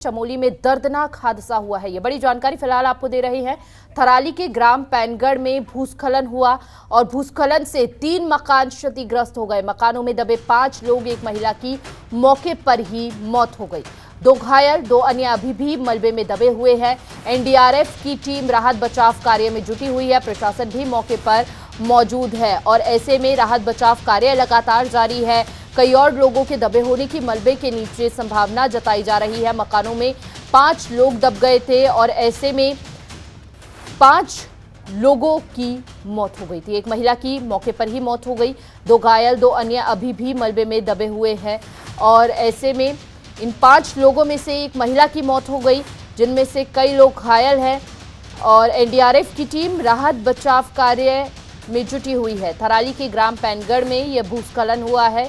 चमोली में दर्दनाक हादसा हुआ है। ये बड़ी जानकारी फिलहाल आपको दे रहे हैं। थराली के ग्राम पैनगढ़ में भूस्खलन हुआ और भूस्खलन से 3 मकान क्षतिग्रस्त हो गए। मकानों में दबे 5 लोग, एक महिला की मौके पर ही मौत हो गई। 2 घायल, 2 अन्य अभी भी मलबे में दबे हुए हैं। एनडीआरएफ की टीम राहत बचाव कार्य में जुटी हुई है। प्रशासन भी मौके पर मौजूद है और ऐसे में राहत बचाव कार्य लगातार जारी है। कई और लोगों के दबे होने की मलबे के नीचे संभावना जताई जा रही है। मकानों में 5 लोग दब गए थे और ऐसे में 5 लोगों की मौत हो गई थी। एक महिला की मौके पर ही मौत हो गई। 2 घायल, 2 अन्य अभी भी मलबे में दबे हुए हैं और ऐसे में इन 5 लोगों में से एक महिला की मौत हो गई, जिनमें से कई लोग घायल हैं और एनडीआरएफ की टीम राहत बचाव कार्य में जुटी हुई है। थराली के ग्राम पैनगढ़ में यह भूस्खलन हुआ है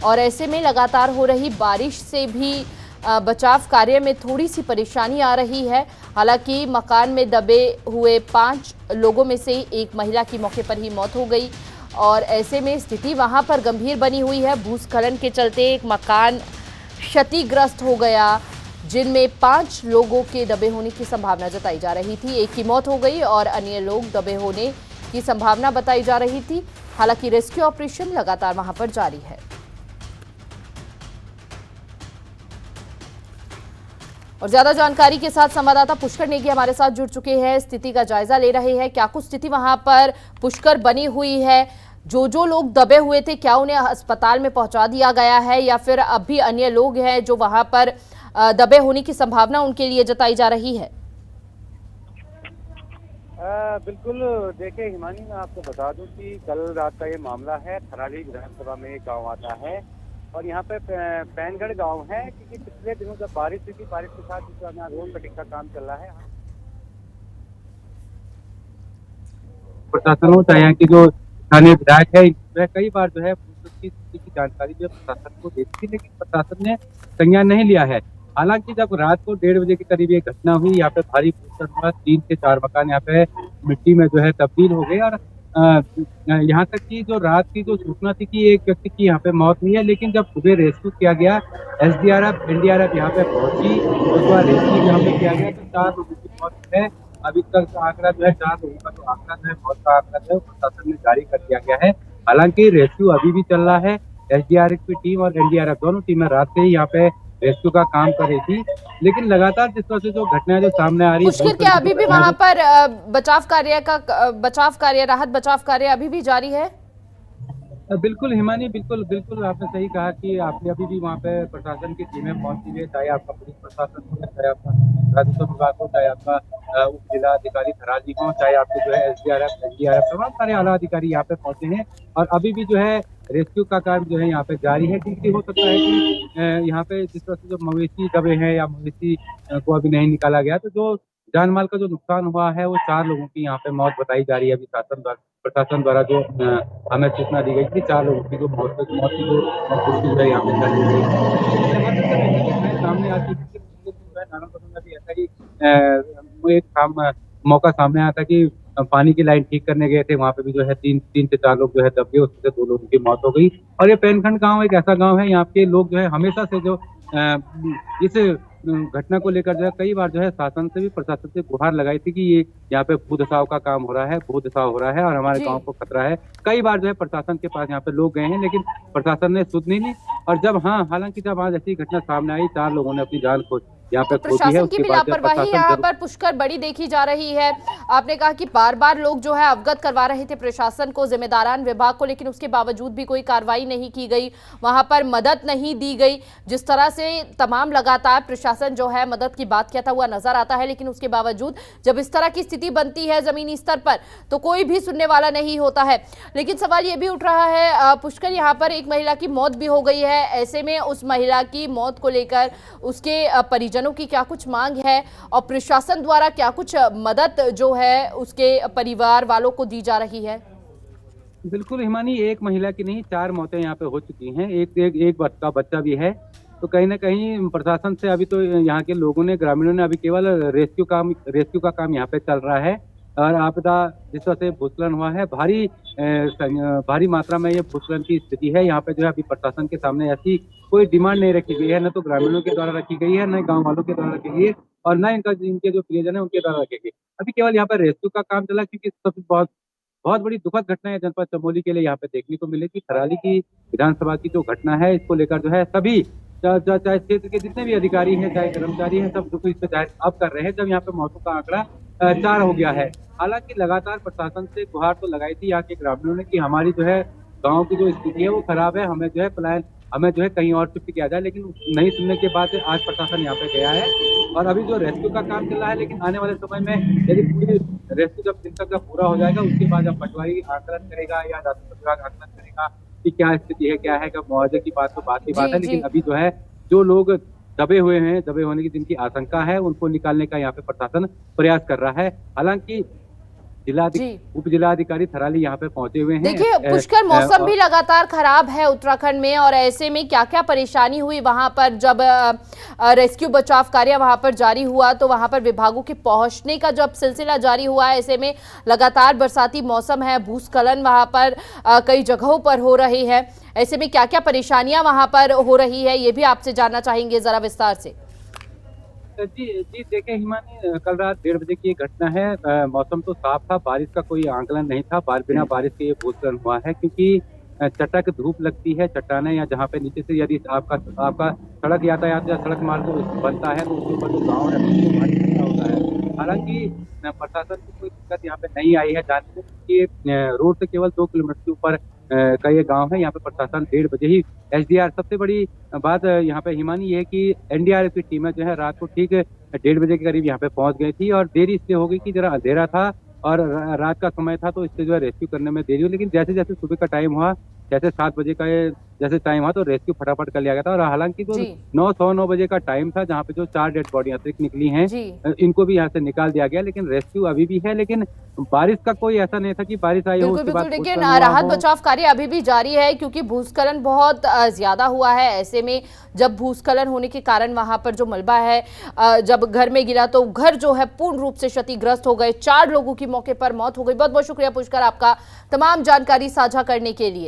और ऐसे में लगातार हो रही बारिश से भी बचाव कार्य में थोड़ी सी परेशानी आ रही है। हालांकि मकान में दबे हुए 5 लोगों में से एक महिला की मौके पर ही मौत हो गई और ऐसे में स्थिति वहां पर गंभीर बनी हुई है। भूस्खलन के चलते एक मकान क्षतिग्रस्त हो गया, जिनमें 5 लोगों के दबे होने की संभावना जताई जा रही थी। एक की मौत हो गई और अन्य लोग दबे होने की संभावना बताई जा रही थी। हालांकि रेस्क्यू ऑपरेशन लगातार वहां पर जारी है। और ज्यादा जानकारी के साथ संवाददाता पुष्कर नेगी हमारे साथ जुड़ चुके हैं, स्थिति का जायजा ले रहे हैं। क्या कुछ स्थिति वहां पर पुष्कर बनी हुई है? जो लोग दबे हुए थे, क्या उन्हें अस्पताल में पहुंचा दिया गया है या फिर अब भी अन्य लोग हैं जो वहां पर दबे होने की संभावना उनके लिए जताई जा रही है? बिल्कुल, देखिए हिमानी, मैं आपको बता दूं कि कल रात का ये मामला है। थराली विधानसभा में एक गांव आता है और यहाँ पे पैनगढ़ गांव है, क्योंकि पिछले दिनों जब बारिश हुई थी, बारिश के साथ यहाँ रोड कटिंग का काम चल रहा है। प्रशासन चाहे यहाँ की जो स्थानीय विधायक है, वह कई बार जो है की स्थिति की जानकारी जो प्रशासन को देती थी, लेकिन प्रशासन ने संज्ञान नहीं लिया है। हालांकि जब रात को 1:30 बजे के करीब ये घटना हुई, यहाँ पे भारी भूस्खलन हुआ, 3 से 4 मकान यहाँ पे मिट्टी में जो है तब्दील हो गए और यहाँ तक कि जो रात की जो सूचना थी कि एक व्यक्ति की यहाँ पे मौत हुई है, लेकिन जब सुबह रेस्क्यू किया गया, एसडीआरएफ एनडीआरएफ यहाँ पे पहुंची, उसके बाद रेस्क्यू यहाँ पे किया गया तो 4 लोगों की मौत है। अभी तक का आंकड़ा जो है 4 लोगों का जो आंकड़ा जो है मौत का आंकड़ा जो है प्रशासन ने जारी कर दिया गया है। हालांकि रेस्क्यू अभी भी चल रहा है। एसडीआरएफ की टीम और एनडीआरएफ दोनों टीमें रात से ही यहाँ पे रेस्क्यू का काम कर रही थी, लेकिन लगातार जिस तरह से जो घटनाएं जो सामने आ रही है, पुष्कर, क्या अभी भी वहां पर बचाव कार्य राहत बचाव कार्य अभी भी जारी है? बिल्कुल हिमानी, बिल्कुल बिल्कुल आपने सही कहा कि आपने अभी भी वहाँ पे प्रशासन की टीमें पहुंची हुई है, चाहे आपका पुलिस प्रशासन हो, चाहे आपका राजस्व विभाग हो, चाहे आपका उप जिला अधिकारी थराली हो, चाहे आपके जो है एसडीआरएफ एनडीआरएफ, तमाम सारे आला अधिकारी यहाँ पे पहुंचे हैं और अभी भी जो है रेस्क्यू का कार्य जो है यहाँ पे जारी है। क्योंकि हो सकता है कि यहाँ पे जिस तरह से जो मवेशी दबे हैं या मवेशी को अभी नहीं निकाला गया, तो जो जान माल का जो नुकसान हुआ है वो 4 लोगों की यहाँ पे मौत बताई जा रही है। अभी प्रशासन द्वारा जो हमें सूचना दी गई थी, 4 लोगों की जो मौत की जो पुष्टि जो है यहाँ पे कर दी गई है। सामने आती है भी ऐसा ही एक मौका सामने आया था कि पानी की लाइन ठीक करने गए थे, वहाँ पे भी जो है 3 से 4 लोग जो है दब गए, उससे 2 लोगों की मौत हो गई। और ये पैनखंड गाँव एक ऐसा गाँव है, यहाँ के लोग जो है हमेशा से जो इस घटना को लेकर जो है कई बार जो है शासन से भी प्रशासन से गुहार लगाई थी कि ये यहाँ पे भू धसाव का काम हो रहा है, भू धसाव हो रहा है और हमारे गांव को खतरा है। कई बार जो है प्रशासन के पास यहाँ पे लोग गए हैं, लेकिन प्रशासन ने सुध नहीं ली। और जब हालांकि जब आज ऐसी घटना सामने आई, 4 लोगों ने अपनी जान यहाँ पे खो दी है। प्रशासन की भी लापरवाही यहाँ पर पुष्कर बड़ी देखी जा रही है। आपने कहा कि बार बार लोग जो है अवगत करवा रहे थे प्रशासन को, जिम्मेदारान विभाग को, लेकिन उसके बावजूद भी कोई कार्रवाई नहीं की गई, वहां पर मदद नहीं दी गई। जिस तरह से तमाम लगातार प्रशासन जो है मदद की बात कहता हुआ नजर आता है, लेकिन उसके बावजूद जब इस तरह की स्थिति बनती है जमीनी स्तर पर तो कोई भी सुनने वाला नहीं होता है। लेकिन सवाल ये भी उठ रहा है पुष्कर, यहाँ पर एक महिला की मौत भी हो गई है। ऐसे में उस महिला की मौत को लेकर उसके परिजनों की क्या कुछ मांग है और प्रशासन द्वारा क्या कुछ मदद जो है उसके परिवार वालों को दी जा रही है? बिल्कुल हिमानी, एक महिला की नहीं 4 मौतें यहाँ पे हो चुकी हैं, एक बच्चा भी है। तो कहीं ना कहीं प्रशासन से अभी तो यहाँ के लोगों ने, ग्रामीणों ने अभी केवल रेस्क्यू का काम यहाँ पे चल रहा है। और आपदा जिस तरह से भूस्खलन हुआ है, भारी मात्रा में ये भूस्खलन की स्थिति है। यहाँ पे जो है अभी प्रशासन के सामने ऐसी कोई डिमांड नहीं रखी गई है, न तो ग्रामीणों के द्वारा रखी गई है, न गाँव वालों के द्वारा रखी गई है और न इनके जो प्रियजन है उनके द्वारा रखी गई। अभी केवल यहाँ पे रेस्क्यू का काम चला, क्योंकि सबसे बहुत बहुत बड़ी दुखद घटना है जनपद चमोली के लिए यहाँ पे देखने को मिली कि थराली की विधानसभा की जो घटना है, इसको लेकर जो है सभी चाहे क्षेत्र के जितने भी अधिकारी हैं, चाहे कर्मचारी हैं, सब दुख इस पे जाहिर अब कर रहे हैं, जब यहाँ पे मौतों का आंकड़ा 4 हो गया है। हालांकि लगातार प्रशासन से गुहार तो लगाई थी यहाँ के ग्रामीणों ने कि हमारी जो है गाँव की जो स्थिति है वो खराब है, हमें जो है कहीं और शिफ्ट किया जाए, लेकिन नहीं सुनने के बाद आज प्रशासन यहाँ पे गया है और अभी जो रेस्क्यू का काम चल रहा है। लेकिन आने वाले समय में यदि पूरी रेस्क्यू जब दिन तक जब पूरा हो जाएगा, उसके बाद जब पटवारी आकलन करेगा या राजस्व विभाग आकलन करेगा कि क्या स्थिति है, क्या है, कब मुआवजे की बात तो बात की बात है। जी लेकिन जी अभी जो है जो लोग दबे हुए हैं, दबे होने की जिनकी आशंका है, उनको निकालने का यहाँ पे प्रशासन प्रयास कर रहा है। हालांकि जी। उप जिलाधिकारी थराली यहाँ पे पहुंचे हुए हैं। देखिए पुष्कर, मौसम भी लगातार खराब है उत्तराखंड में, और ऐसे में क्या क्या परेशानी हुई वहां पर जब रेस्क्यू बचाव कार्य वहां पर जारी हुआ, तो वहां पर विभागों के पहुंचने का जब सिलसिला जारी हुआ, ऐसे में लगातार बरसाती मौसम है, भूस्खलन वहां पर कई जगहों पर हो रही है, ऐसे में क्या क्या परेशानियां वहां पर हो रही है, ये भी आपसे जानना चाहेंगे जरा विस्तार से। जी जी, देखिए हिमानी, कल रात 1:30 बजे की ये घटना है। मौसम तो साफ था, बारिश का कोई आंकलन नहीं था, बिना बारिश के ये भूस्खलन हुआ है, क्योंकि चटक धूप लगती है, चट्टानें या जहाँ पे नीचे से यदि आपका सड़क यातायात या सड़क मार्ग बनता है तो उसके ऊपर जो गाँव है उसको भारी खतरा होता है। हालांकि प्रशासन को कोई दिक्कत यहाँ पे नहीं आई है, जानते हैं कि रोड से केवल 2 किलोमीटर के ऊपर का ये गाँव है। यहाँ पे प्रशासन 1:30 बजे ही एसडीआर, सबसे बड़ी बात यहाँ पे हिमानी ये है कि एनडीआरएफ की टीमें जो है रात को ठीक 1:30 बजे के करीब यहाँ पे पहुंच गई थी, और देरी इसलिए हो गई कि जरा अंधेरा था और रात का समय था, तो इससे जो है रेस्क्यू करने में देरी हुई। लेकिन जैसे जैसे सुबह का टाइम हुआ, जैसे 7 बजे का जैसे टाइम हुआ, तो रेस्क्यू फटाफट कर लिया गया था। और हालांकि जो 9 बजे का टाइम था, जहाँ पे जो 4 डेड बॉडी अतिरिक्त निकली हैं, इनको भी यहाँ से निकाल दिया गया, लेकिन रेस्क्यू अभी भी है। लेकिन बारिश का कोई ऐसा नहीं था कि बारिश आई हो उसके बाद, लेकिन राहत बचाव कार्य अभी भी जारी है, क्योंकि भूस्खलन बहुत ज्यादा हुआ है। ऐसे में जब भूस्खलन होने के कारण वहां पर जो मलबा है जब घर में गिरा, तो घर जो है पूर्ण रूप से क्षतिग्रस्त हो गए, 4 लोगों की मौके पर मौत हो गई। बहुत बहुत शुक्रिया पुष्कर आपका तमाम जानकारी साझा करने के लिए।